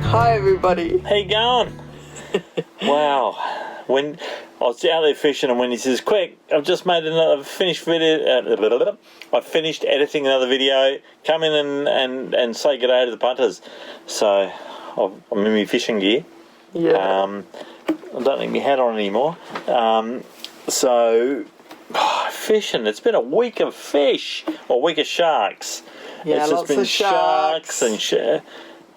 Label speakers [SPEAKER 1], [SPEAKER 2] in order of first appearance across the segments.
[SPEAKER 1] Hi everybody.
[SPEAKER 2] How you going? Wow. When I was out there fishing and Wendy says, quick, I've just made another finished video. I finished editing another video. Come in and say good day to the punters. So I'm in my fishing gear.
[SPEAKER 1] Yeah.
[SPEAKER 2] I don't think my hat on anymore. Fishing. It's been a week of fish, or a week of sharks.
[SPEAKER 1] Yeah,
[SPEAKER 2] it's just
[SPEAKER 1] lots
[SPEAKER 2] been
[SPEAKER 1] of sharks.
[SPEAKER 2] and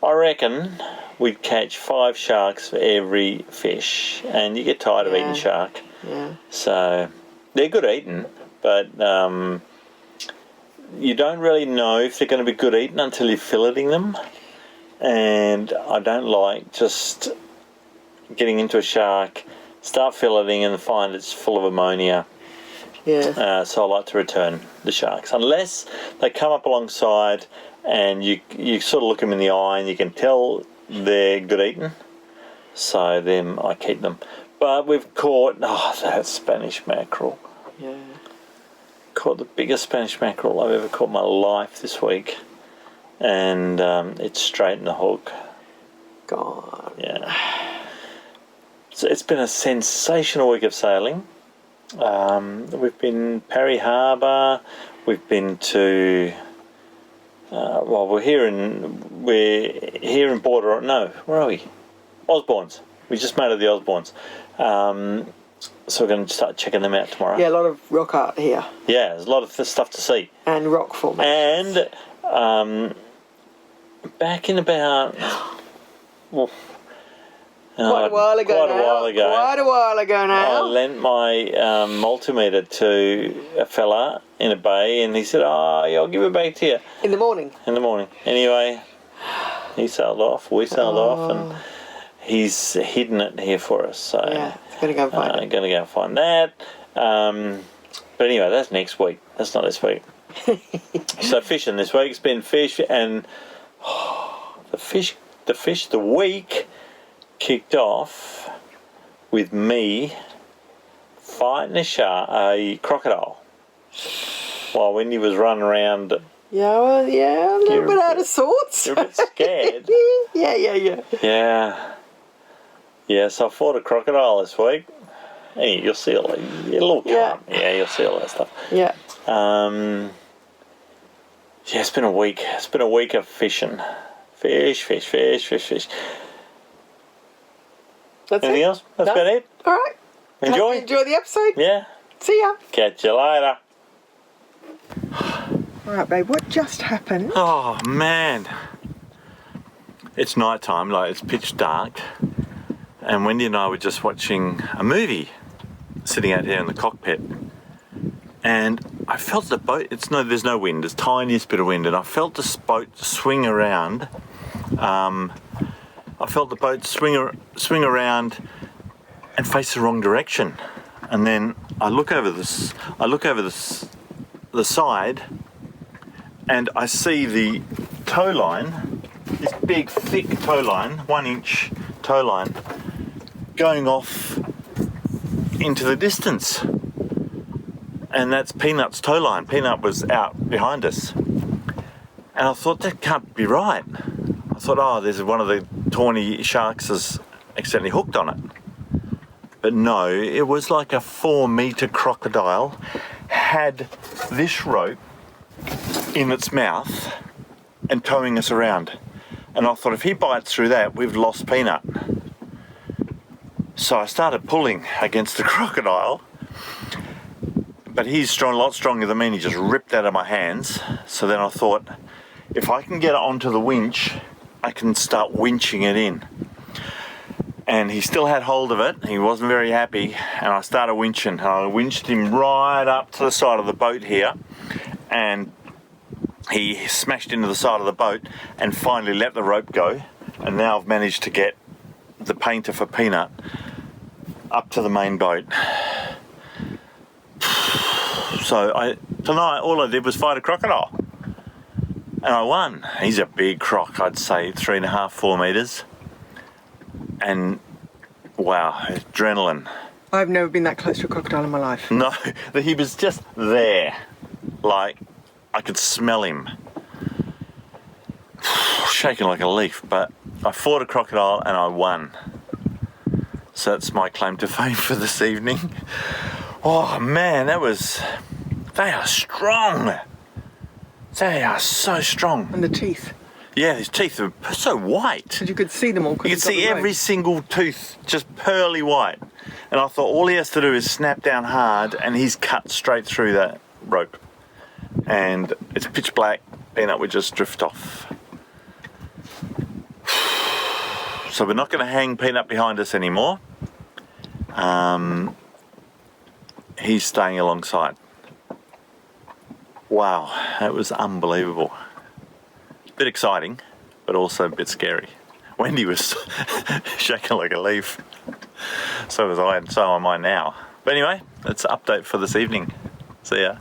[SPEAKER 2] I reckon we'd catch 5 sharks for every fish, and you get tired of eating shark.
[SPEAKER 1] Yeah.
[SPEAKER 2] So they're good eating, but you don't really know if they're going to be good eating until you're filleting them. And I don't like just getting into a shark, start filleting and find it's full of ammonia.
[SPEAKER 1] Yeah.
[SPEAKER 2] So I like to return the sharks, unless they come up alongside and you sort of look them in the eye and you can tell they're good eating. So then I keep them. But we've caught that Spanish mackerel.
[SPEAKER 1] Yeah.
[SPEAKER 2] Caught the biggest Spanish mackerel I've ever caught in my life this week, and it's straight in the hook.
[SPEAKER 1] God.
[SPEAKER 2] Yeah. So it's been a sensational week of sailing. We've been Parry Harbour. We've been to. We're here in Border. No, where are we? Osborne's. We just made it the Osborne's. So we're going to start checking them out tomorrow.
[SPEAKER 1] Yeah, a lot of rock art here.
[SPEAKER 2] Yeah, there's a lot of stuff to see.
[SPEAKER 1] And rock formations.
[SPEAKER 2] And back in about.
[SPEAKER 1] Quite a while ago now.
[SPEAKER 2] I lent my multimeter to a fella in a bay, and he said, I'll give it back to you.
[SPEAKER 1] In the morning?
[SPEAKER 2] In the morning. Anyway, he sailed off, we sailed off, and he's hidden it here for us. So
[SPEAKER 1] yeah, it's going to go and find it.
[SPEAKER 2] Going to go and find that. But anyway, that's next week. That's not this week. So fishing this week. It's been fish, and the week kicked off with me fighting a crocodile while Wendy was running around.
[SPEAKER 1] Yeah, well, a little bit out of sorts.
[SPEAKER 2] You're a bit scared.
[SPEAKER 1] Yeah.
[SPEAKER 2] Yeah, so I fought a crocodile this week. Hey, you'll see all that. A little calm. Yeah, you'll see all that stuff.
[SPEAKER 1] Yeah.
[SPEAKER 2] It's been a week. It's been a week of fishing. Fish.
[SPEAKER 1] That's
[SPEAKER 2] Anything
[SPEAKER 1] it?
[SPEAKER 2] else? That's about it.
[SPEAKER 1] All right.
[SPEAKER 2] Enjoy.
[SPEAKER 1] Enjoy the episode.
[SPEAKER 2] Yeah.
[SPEAKER 1] See ya.
[SPEAKER 2] Catch you later.
[SPEAKER 1] All right, babe. What just happened?
[SPEAKER 2] Oh, man. It's night time. Like, it's pitch dark. And Wendy and I were just watching a movie, sitting out here in the cockpit. And I felt the boat, there's no wind, there's tiniest bit of wind, and I felt the boat swing around. I felt the boat swing around and face the wrong direction. And then I look over the side, and I see the tow line, this big thick tow line, 1 inch tow line, going off into the distance. And that's Peanut's tow line. Peanut was out behind us. And I thought, that can't be right. I thought, there's one of the tawny sharks has accidentally hooked on it. But no, it was like a 4-metre crocodile had this rope in its mouth and towing us around. And I thought, if he bites through that, we've lost Peanut. So I started pulling against the crocodile. But he's a lot stronger than me, and he just ripped out of my hands. So then I thought, if I can get it onto the winch, I can start winching it in. And he still had hold of it. He wasn't very happy, and I started winching. And I winched him right up to the side of the boat here, and he smashed into the side of the boat and finally let the rope go. And now I've managed to get the painter for Peanut up to the main boat. So tonight all I did was fight a crocodile, and I won. He's a big croc, I'd say 3.5, 4 metres, and wow, adrenaline.
[SPEAKER 1] I've never been that close to a crocodile in my life.
[SPEAKER 2] No, he was just there, like I could smell him, shaking like a leaf. But I fought a crocodile and I won. So that's my claim to fame for this evening. Oh man, they are strong. They are so strong.
[SPEAKER 1] And the teeth.
[SPEAKER 2] Yeah, his teeth are so white.
[SPEAKER 1] And you could see them all.
[SPEAKER 2] You could see every single tooth just pearly white. And I thought all he has to do is snap down hard and he's cut straight through that rope. And it's pitch black, Peanut would just drift off. So we're not going to hang Peanut behind us anymore. He's staying alongside. Wow, that was unbelievable. A bit exciting, but also a bit scary. Wendy was shaking like a leaf. So was I, and so am I now. But anyway, that's an update for this evening. See ya.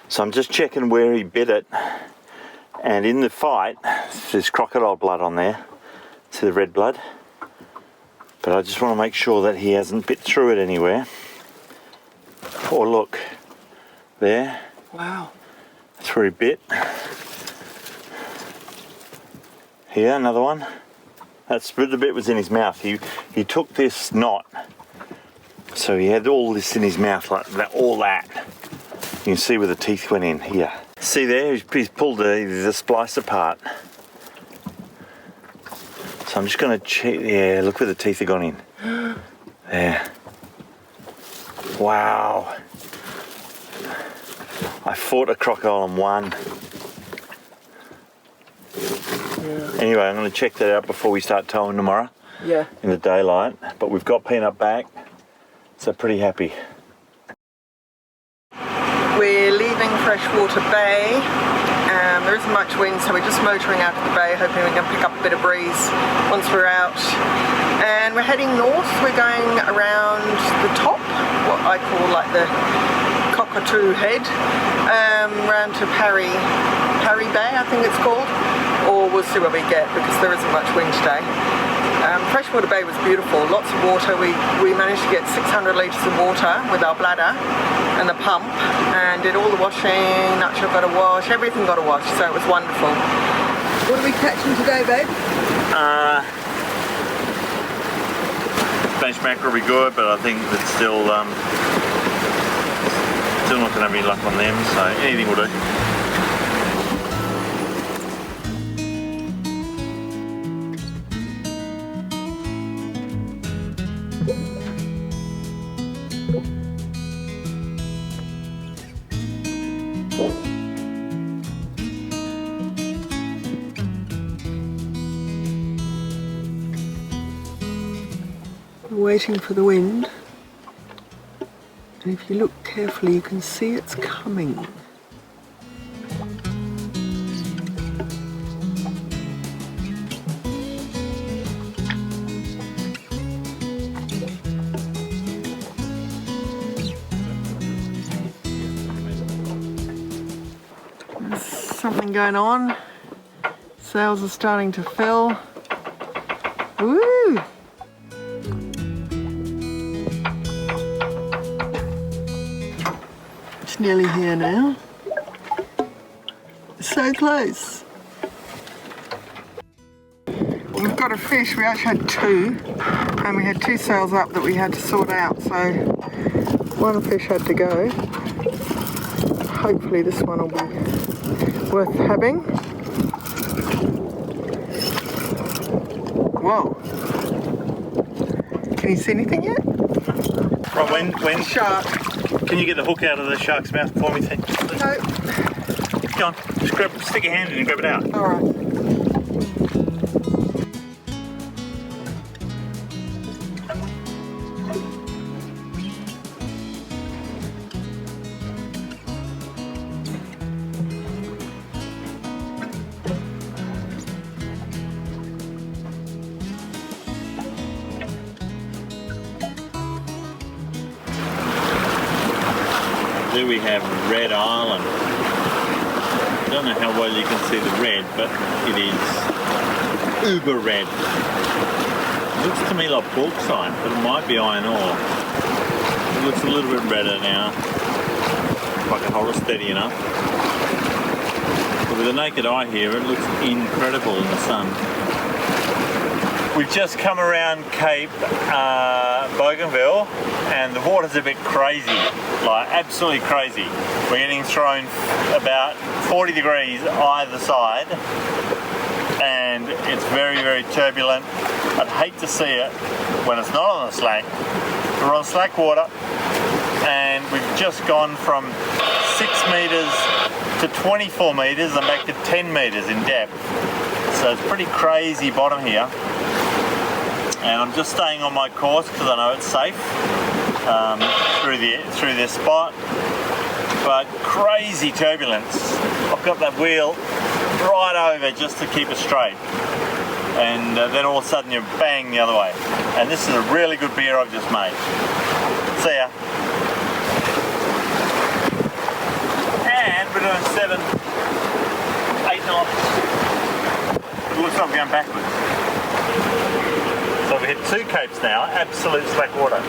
[SPEAKER 2] So I'm just checking where he bit it. And in the fight, there's crocodile blood on there. See the red blood? But I just want to make sure that he hasn't bit through it anywhere. Oh look, there.
[SPEAKER 1] Wow.
[SPEAKER 2] That's where he bit. Here, another one. That's the bit was in his mouth. He took this knot, so he had all this in his mouth, like that, all that. You can see where the teeth went in here. See there, he's pulled the splice apart. So I'm just going to check. Yeah, look where the teeth have gone in. There. Wow. I fought a crocodile and won.
[SPEAKER 1] Yeah.
[SPEAKER 2] Anyway, I'm going to check that out before we start towing tomorrow.
[SPEAKER 1] Yeah.
[SPEAKER 2] In the daylight. But we've got Peanut back, so pretty happy.
[SPEAKER 1] We're leaving Freshwater Bay. There isn't much wind, so we're just motoring out of the bay, hoping we can pick up a bit of breeze once we're out. And we're heading north. We're going around the top, what I call like the cockatoo head, round to Parry Bay, I think it's called. Or we'll see what we get, because there isn't much wind today. Freshwater Bay was beautiful, lots of water. We managed to get 600 litres of water with our bladder and the pump, and did all the washing. Nutshell got a wash, everything got a wash, so it was wonderful. What are we catching today, babe?
[SPEAKER 2] Spanish mackerel will be good, but I think it's still not going to have any luck on them, so anything will do.
[SPEAKER 1] Waiting for the wind, and if you look carefully you can see it's coming. There's something going on. Sails are starting to fill. Woo! It's nearly here now. So close. We've got a fish. We actually had two, and we had two sails up that we had to sort out, so one fish had to go. Hopefully this one will be worth having. Whoa. Can you see anything yet?
[SPEAKER 2] Right, when
[SPEAKER 1] Shark.
[SPEAKER 2] can you get the hook out of the shark's mouth for me, T?
[SPEAKER 1] No.
[SPEAKER 2] Go on, just stick your hand in and grab it out.
[SPEAKER 1] Alright.
[SPEAKER 2] There we have Red Island. I don't know how well you can see the red, but it is uber red. It looks to me like bauxite, but it might be iron ore. It looks a little bit redder now. If I can hold it steady enough. But with the naked eye here, it looks incredible in the sun. We've just come around Cape Bougainville and the water's a bit crazy, like absolutely crazy. We're getting thrown about 40 degrees either side and it's very, very turbulent. I'd hate to see it when it's not on the slack. We're on slack water and we've just gone from 6 metres to 24 metres and back to 10 metres in depth. So it's pretty crazy bottom here. And I'm just staying on my course because I know it's safe through this spot. But crazy turbulence. I've got that wheel right over just to keep it straight. And then all of a sudden you're bang the other way. And this is a really good beer I've just made. See ya. And we're doing 7, 8 knots. It looks like we're going backwards. So we hit 2 capes now, absolute slack water.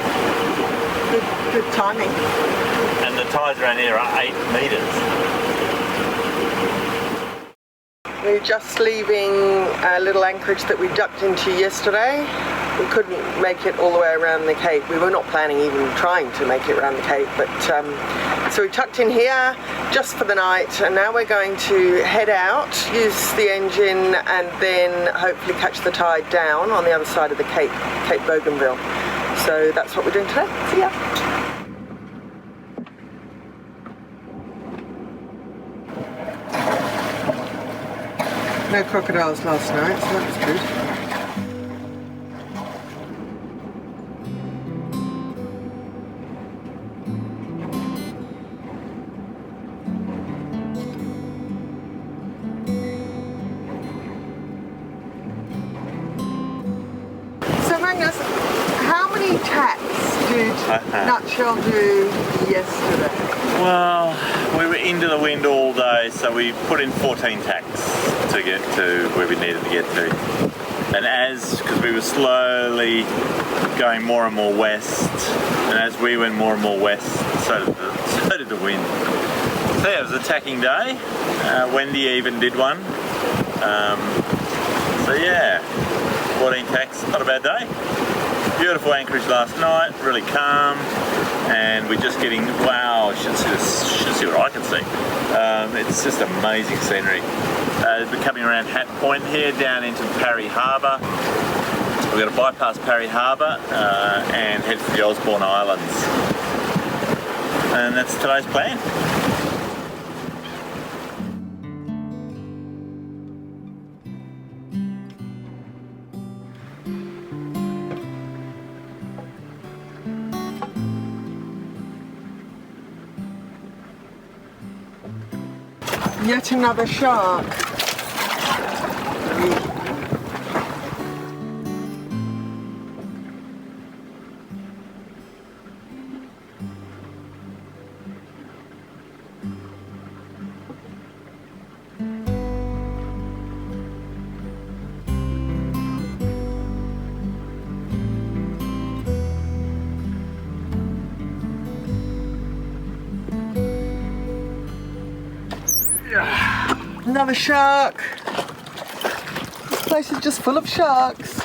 [SPEAKER 1] Good timing.
[SPEAKER 2] And the tides around here are 8 metres.
[SPEAKER 1] We're just leaving a little anchorage that we ducked into yesterday. We couldn't make it all the way around the Cape. We were not planning even trying to make it around the Cape, but so we tucked in here just for the night, and now we're going to head out, use the engine, and then hopefully catch the tide down on the other side of the Cape, Cape Bougainville. So that's what we're doing today. See ya. No crocodiles last night, so that was good. So Magnus, how many tacks did Nutshell do yesterday?
[SPEAKER 2] Well, we were into the wind all day, so we put in 14 tacks to get to where we needed to get to. And because we were slowly going more and more west, and as we went more and more west, so did the wind. So yeah, it was a tacking day. Wendy even did one. So yeah, 14 tacks, not a bad day. Beautiful anchorage last night, really calm, and we're just getting, wow, you should see what I can see. It's just amazing scenery. We're coming around Hat Point here, down into Parry Harbour. We're going to bypass Parry Harbour and head for the Osborne Islands. And that's today's plan.
[SPEAKER 1] Yet another shark. Another shark. This place is just full of sharks.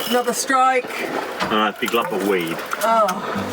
[SPEAKER 1] Another strike.
[SPEAKER 2] Alright, big lump of weed.
[SPEAKER 1] Oh.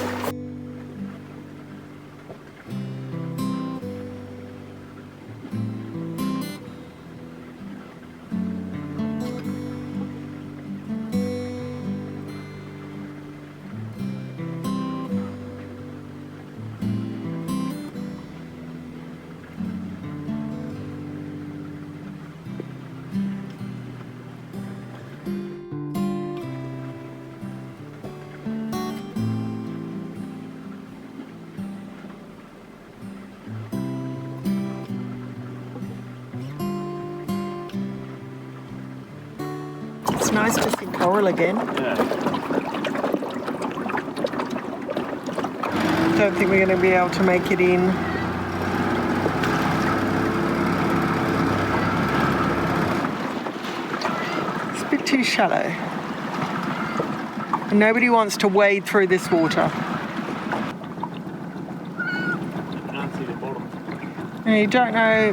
[SPEAKER 1] It's nice to see coral again.
[SPEAKER 2] Yeah.
[SPEAKER 1] Don't think we're going to be able to make it in. It's a bit too shallow. And nobody wants to wade through this water.
[SPEAKER 2] I can't see the
[SPEAKER 1] Now you don't know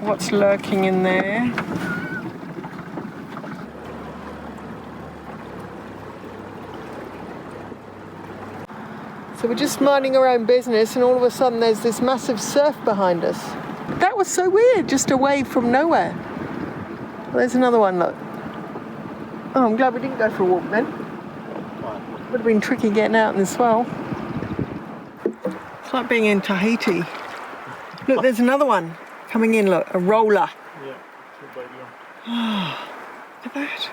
[SPEAKER 1] what's lurking in there. So we're just minding our own business and all of a sudden there's this massive surf behind us. That was so weird, just a wave from nowhere. Well, there's another one, look. Oh, I'm glad we didn't go for a walk then. Would have been tricky getting out in the swell. It's like being in Tahiti. Look, there's another one coming in, look, a roller.
[SPEAKER 2] Yeah, baby on.
[SPEAKER 1] Oh, look at that.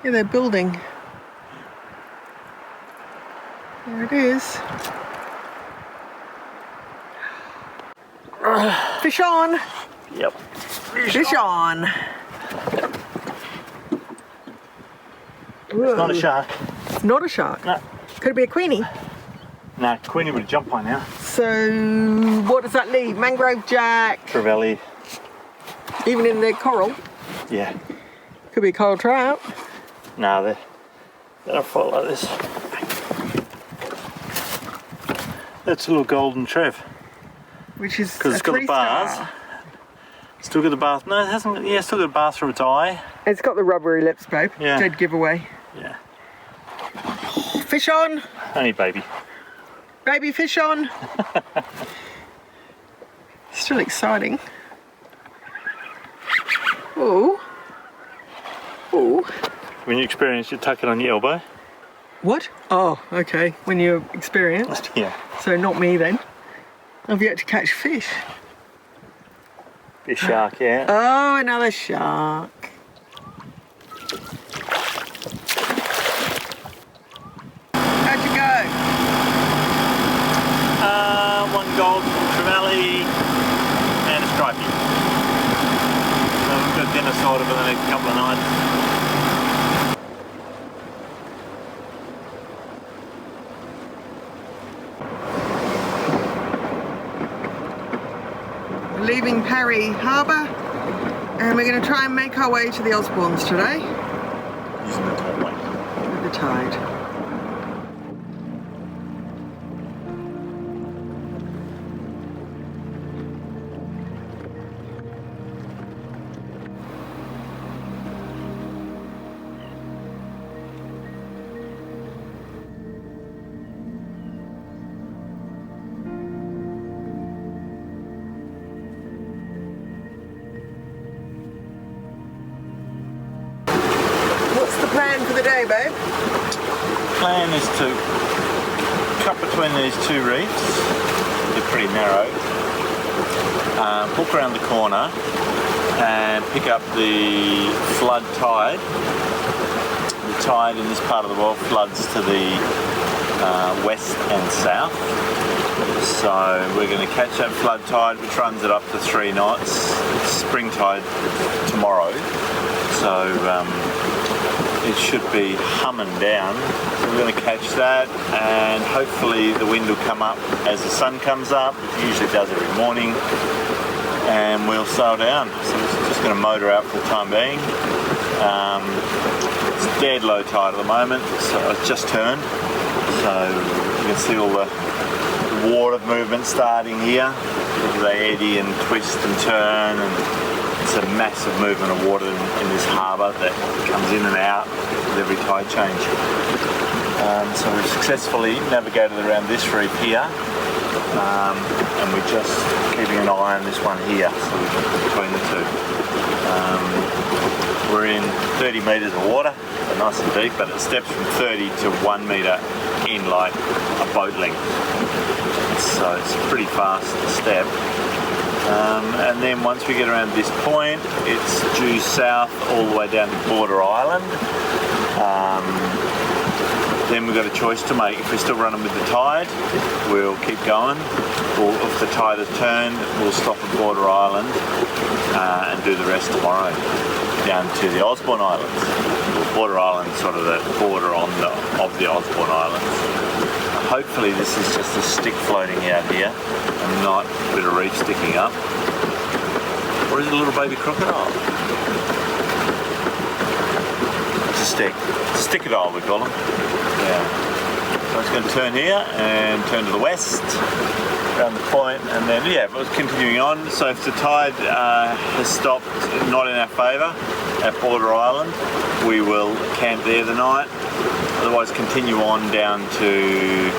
[SPEAKER 1] Yeah, they're building. There it is. Fish on!
[SPEAKER 2] Yep.
[SPEAKER 1] Fish on!
[SPEAKER 2] It's not a shark.
[SPEAKER 1] Not a shark?
[SPEAKER 2] No.
[SPEAKER 1] Could it be a queenie?
[SPEAKER 2] Nah, Queenie would have jumped by now.
[SPEAKER 1] So, what does that leave? Mangrove jack?
[SPEAKER 2] Trevally.
[SPEAKER 1] Even in the coral?
[SPEAKER 2] Yeah.
[SPEAKER 1] Could be a coral trout.
[SPEAKER 2] Nah, they don't fall like this. That's a little golden trev.
[SPEAKER 1] Which is
[SPEAKER 2] Because it's got the bars.
[SPEAKER 1] star.
[SPEAKER 2] Still got the bath. No, it hasn't. Yeah, still got a bath through its eye.
[SPEAKER 1] It's got the rubbery lips, babe.
[SPEAKER 2] Yeah.
[SPEAKER 1] Dead giveaway.
[SPEAKER 2] Yeah.
[SPEAKER 1] Fish on!
[SPEAKER 2] Honey baby.
[SPEAKER 1] Baby fish on! Still exciting. Ooh. Ooh.
[SPEAKER 2] When you experience, you tuck it on your elbow.
[SPEAKER 1] What? Oh, okay. When you're experienced.
[SPEAKER 2] Yeah.
[SPEAKER 1] So not me then. I've yet to catch fish.
[SPEAKER 2] Big shark, yeah.
[SPEAKER 1] Oh, another shark. How'd you go?
[SPEAKER 2] One gold from Trevally and a stripey. So we've got dinner sorted for the next couple of nights.
[SPEAKER 1] Leaving Parry Harbour and we're going to try and make our way to the Osbornes today
[SPEAKER 2] Using the top one.
[SPEAKER 1] with the tide. What's the plan for the day, babe?
[SPEAKER 2] Plan is to cut between these two reefs. They're pretty narrow. Hook around the corner and pick up the flood tide. The tide in this part of the world floods to the west and south. So we're going to catch that flood tide, which runs it up to 3 knots. Spring tide tomorrow. So it should be humming down. So we're going to catch that and hopefully the wind will come up as the sun comes up. It usually does every morning. And we'll sail down. So we're just going to motor out for the time being. It's dead low tide at the moment, so it's just turned. So you can see all the water movement starting here. They eddy and twist and turn, and it's a massive movement of water in this harbour that comes in and out with every tide change. So we've successfully navigated around this reef here, and we're just keeping an eye on this one here, so we're between the two. We're in 30 metres of water, so nice and deep, but it steps from 30 to 1 metre in like a boat length. So it's a pretty fast step. And then once we get around this point, it's due south all the way down to Border Island. Then we've got a choice to make. If we're still running with the tide, we'll keep going. Or if the tide has turned, we'll stop at Border Island and do the rest tomorrow down to the Osborne Islands. Border Island is sort of the border of the Osborne Islands. Hopefully this is just a stick floating out here and not a bit of reef sticking up. Or is it a little baby crocodile? It's a Crocodile we call them. Yeah. So it's going to turn here and turn to the west, around the point, and then yeah, it was continuing on. So if the tide has stopped, not in our favour, at Border Island, we will camp there the night. Otherwise, continue on down to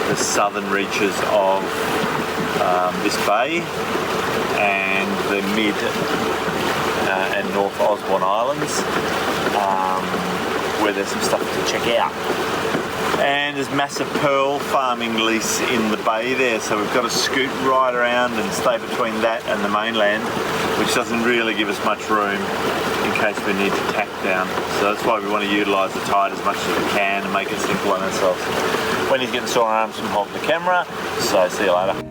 [SPEAKER 2] the southern reaches of this bay and the mid and north Osborne Islands, where there's some stuff to check out. And there's massive pearl farming lease in the bay there, so we've got to scoot right around and stay between that and the mainland, which doesn't really give us much room in case we need to tack down. So that's why we want to utilise the tide as much as we can and make it simple on ourselves. Wendy's getting sore arms from holding the camera, so see you later.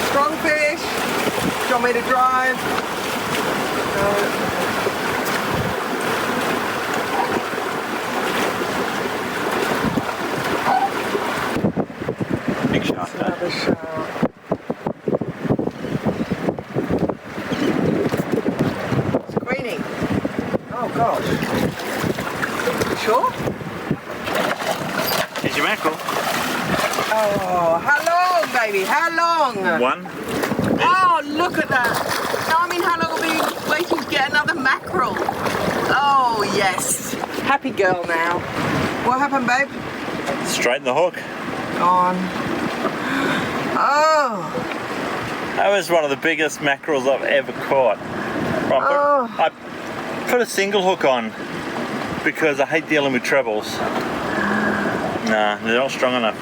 [SPEAKER 1] Strong fish. Do you want me to drive?
[SPEAKER 2] Big shark.
[SPEAKER 1] Another shark. Squealing. Oh gosh. You sure?
[SPEAKER 2] Here's your mackerel.
[SPEAKER 1] Oh, how long, baby? How long?
[SPEAKER 2] One.
[SPEAKER 1] Oh, look at that. No, I mean, how long will we waiting to get another mackerel? Oh, yes. Happy girl now. What happened, babe?
[SPEAKER 2] Straighten the hook.
[SPEAKER 1] On. Oh.
[SPEAKER 2] That was one of the biggest mackerels I've ever caught. I put a single hook on because I hate dealing with trebles. Nah, they're not strong enough.